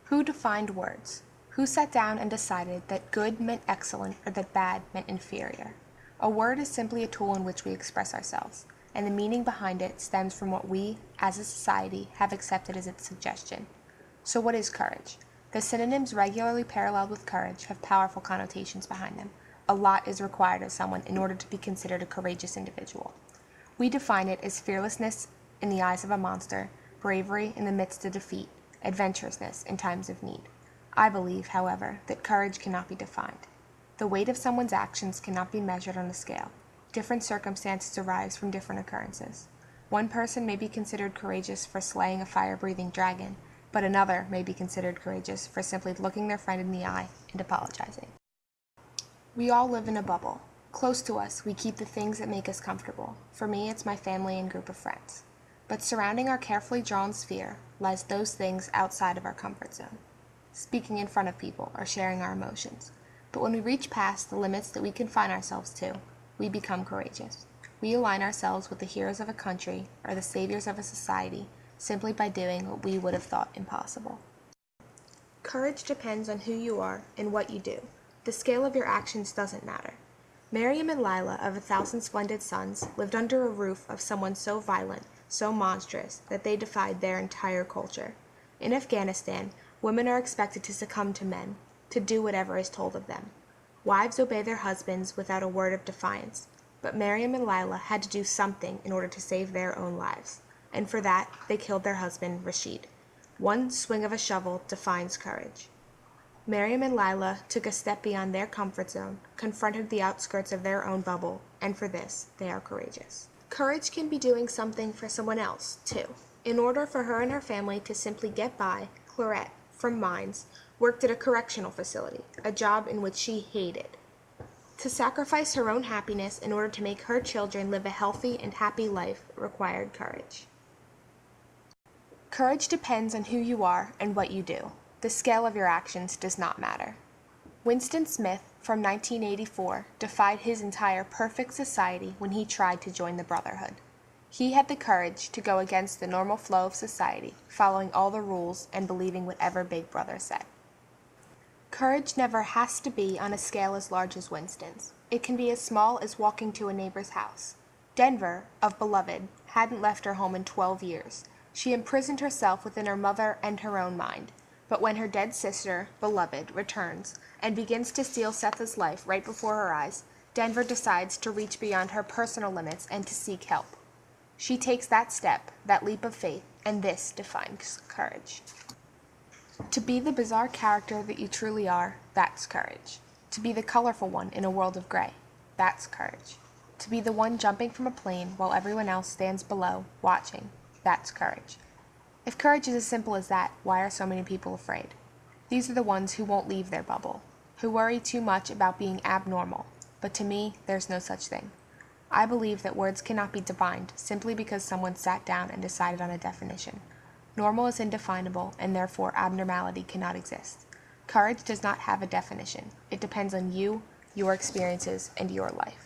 Who defined words? Who sat down and decided that good meant excellent or that bad meant inferior? A word is simply a tool in which we express ourselves, and the meaning behind it stems from what we, as a society, have accepted as its suggestion. So what is courage? The synonyms regularly paralleled with courage have powerful connotations behind them. A lot is required of someone in order to be considered a courageous individual. We define it as fearlessness in the eyes of a monster, bravery in the midst of defeat, adventurousness in times of need. I believe, however, that courage cannot be defined. The weight of someone's actions cannot be measured on a scale. Different circumstances arise from different occurrences. One person may be considered courageous for slaying a fire-breathing dragon, but another may be considered courageous for simply looking their friend in the eye and apologizing. We all live in a bubble. Close to us, we keep the things that make us comfortable. For me, it's my family and group of friends. But surrounding our carefully drawn sphere lies those things outside of our comfort zone. Speaking in front of people or sharing our emotions. But when we reach past the limits that we confine ourselves to, we become courageous. We align ourselves with the heroes of a country or the saviors of a society simply by doing what we would have thought impossible. Courage depends on who you are and what you do. The scale of your actions doesn't matter. Miriam and Lila of 1,000 Splendid Suns lived under a roof of someone so violent, so monstrous, that they defied their entire culture. In Afghanistan, women are expected to succumb to men, to do whatever is told of them. Wives obey their husbands without a word of defiance, but Miriam and Lila had to do something in order to save their own lives, and for that they killed their husband, Rashid. One swing of a shovel defines courage. Miriam and Lila took a step beyond their comfort zone, confronted the outskirts of their own bubble, and for this, they are courageous. Courage can be doing something for someone else, too. In order for her and her family to simply get by, Clarette, from Mines, worked at a correctional facility, a job in which she hated. To sacrifice her own happiness in order to make her children live a healthy and happy life required courage. Courage depends on who you are and what you do. The scale of your actions does not matter. Winston Smith, from 1984, defied his entire perfect society when he tried to join the Brotherhood. He had the courage to go against the normal flow of society, following all the rules and believing whatever Big Brother said. Courage never has to be on a scale as large as Winston's. It can be as small as walking to a neighbor's house. Denver, of Beloved, hadn't left her home in 12 years. She imprisoned herself within her mother and her own mind. But when her dead sister, Beloved, returns and begins to steal Setha's life right before her eyes, Denver decides to reach beyond her personal limits and to seek help. She takes that step, that leap of faith, and this defines courage. To be the bizarre character that you truly are, that's courage. To be the colorful one in a world of gray, that's courage. To be the one jumping from a plane while everyone else stands below, watching, that's courage. If courage is as simple as that, why are so many people afraid? These are the ones who won't leave their bubble, who worry too much about being abnormal, but to me, there's no such thing. I believe that words cannot be defined simply because someone sat down and decided on a definition. Normal is indefinable, and therefore abnormality cannot exist. Courage does not have a definition. It depends on you, your experiences, and your life.